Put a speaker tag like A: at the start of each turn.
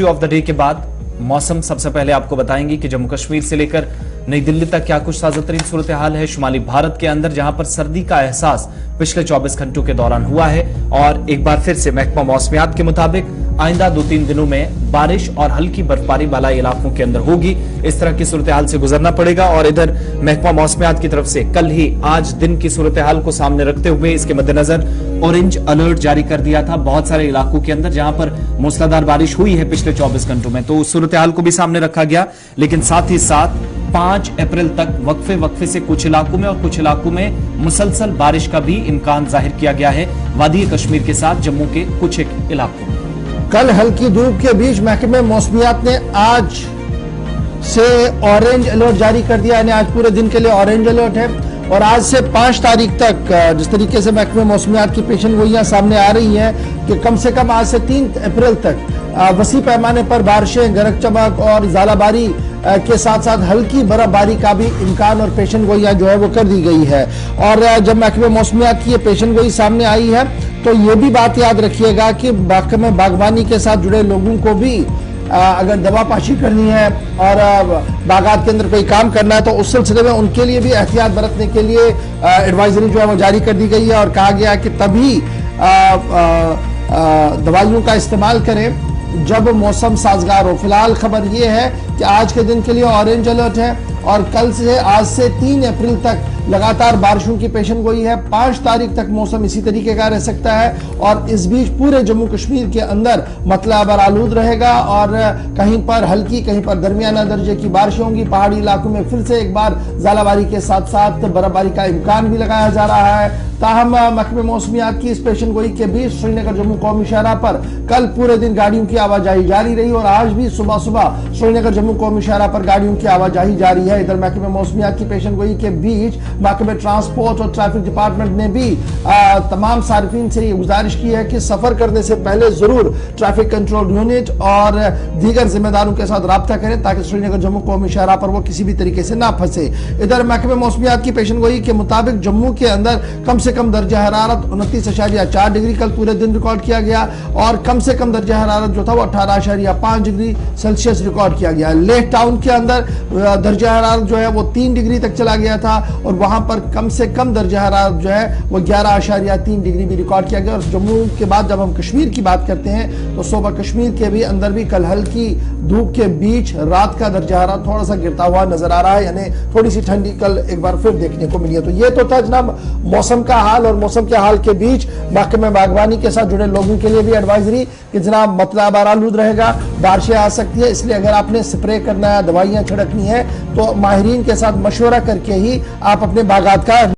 A: History of the day के बाद मौसम सबसे पहले आपको बताएंगे कि जम्मू कश्मीर से लेकर नई दिल्ली तक क्या कुछ ताजा तरीन सूरत हाल है शुमाली भारत के अंदर, जहां पर सर्दी का एहसास पिछले 24 घंटों के दौरान हुआ है। और एक बार फिर से महकमा मौसमियात के मुताबिक आइंदा 2-3 दिनों में बारिश और हल्की बर्फबारी बालाई इलाकों के अंदर होगी। इस तरह की सूरत हाल से गुजरना पड़ेगा। और इधर महकमा मौसमियात की तरफ से कल ही आज दिन की सूरत हाल को सामने रखते हुए इसके मद्देनजर ऑरेंज अलर्ट जारी कर दिया था बहुत सारे इलाकों के अंदर, जहां पर मूसलाधार बारिश हुई है पिछले 24 घंटों में। तो उस सूरत हाल को भी सामने रखा गया, लेकिन साथ ही साथ 5 अप्रैल तक वक्फे से कुछ इलाकों में और कुछ इलाकों में मुसलसल बारिश का भी इम्कान जाहिर किया गया है, वादी कश्मीर के साथ जम्मू के कुछ एक इलाकों में।
B: कल हल्की धूप के बीच महकमे मौसमियात ने आज से ऑरेंज अलर्ट जारी कर दिया, यानी आज पूरे दिन के लिए ऑरेंज अलर्ट है। और आज से 5 तारीख तक जिस तरीके से महकमे मौसमियात की पेशेनगोइयां सामने आ रही हैं कि कम से कम आज से 3 अप्रैल तक वसी पैमाने पर बारिशें, गरज चमक और ज़ालाबारी के साथ साथ हल्की बर्फबारी का भी इम्कान और पेशेनगोइयां जो है वो कर दी गई है। और जब महकमे मौसमियात की ये पेशेनगोई सामने आई है तो ये भी बात याद रखिएगा कि महकमे बागवानी के साथ जुड़े लोगों को भी अगर दवा पाशी करनी है और बागात के अंदर कोई काम करना है तो उस सिलसिले में उनके लिए भी एहतियात बरतने के लिए एडवाइजरी जो है वो जारी कर दी गई है। और कहा गया कि तभी दवाइयों का इस्तेमाल करें जब मौसम साजगार हो। फिलहाल खबर ये है कि आज के दिन के लिए ऑरेंज अलर्ट है और कल से आज से 3 अप्रैल तक लगातार बारिशों की पेशेनगोई है। 5 तारीख तक मौसम इसी तरीके का रह सकता है और इस बीच पूरे जम्मू कश्मीर के अंदर मतला बरालूद रहेगा और कहीं पर हल्की कहीं पर दरमियाना दर्जे की बारिशें होंगी। पहाड़ी इलाकों में फिर से एक बार ज़ालाबारी के साथ साथ बर्फबारी का इम्कान भी लगाया जा रहा है। ताहम महकमे मौसमियात की इस पेशेनगोई के बीच श्रीनगर जम्मू कौमी शहरा पर कल पूरे दिन गाड़ियों की आवाजाही जारी रही और आज भी सुबह सुबह श्रीनगर जम्मू कौमी शहरा पर गाड़ियों की आवाजाही जारी है। इधर महकमे मौसमियात की पेशेनगोई के बीच महकमे ट्रांसपोर्ट और ट्रैफिक डिपार्टमेंट ने भी तमाम सार्फिन से ये गुजारिश की है कि सफर करने से पहले जरूर ट्रैफिक कंट्रोल यूनिट और दीगर जिम्मेदारों के साथ राब्ता करें ताकि श्रीनगर जम्मू कौमी शहरा पर वो किसी भी तरीके से ना फंसे। इधर महकमे मौसमियात की पेशेनगोई के मुताबिक जम्मू के अंदर कम से कम दर्जा हरारत 29.4 डिग्री कल पूरे दिन रिकॉर्ड किया गया और कम से कम दर्जा हरारत जो था वो 18.5 डिग्री सेल्सियस रिकॉर्ड किया गया। लेह टाउन के अंदर दर्जा हरारत जो है वो 3 डिग्री तक चला गया था और वहां पर कम से कम दर्जा हरारत जो है वो 11.3 डिग्री भी रिकॉर्ड किया गया। और जम्मू के बाद जब हम कश्मीर की बात करते हैं तो सूबा कश्मीर के भी अंदर भी कल हल्की धूप के बीच रात का दर्जा हरारत थोड़ा सा गिरता हुआ नजर आ रहा है, यानी थोड़ी सी ठंडी कल एक बार फिर देखने को मिली है। तो ये तो था जनाब मौसम का हाल। और मौसम के हाल के बीच महकमे बागवानी के साथ जुड़े लोगों के लिए भी एडवाइजरी कि जनाब मतला बरालूद रहेगा, बारिशें आ सकती है, इसलिए अगर आपने स्प्रे करना है, दवाइयां छिड़कनी है तो माहिरीन के साथ मशवरा करके ही आप अपने बागात का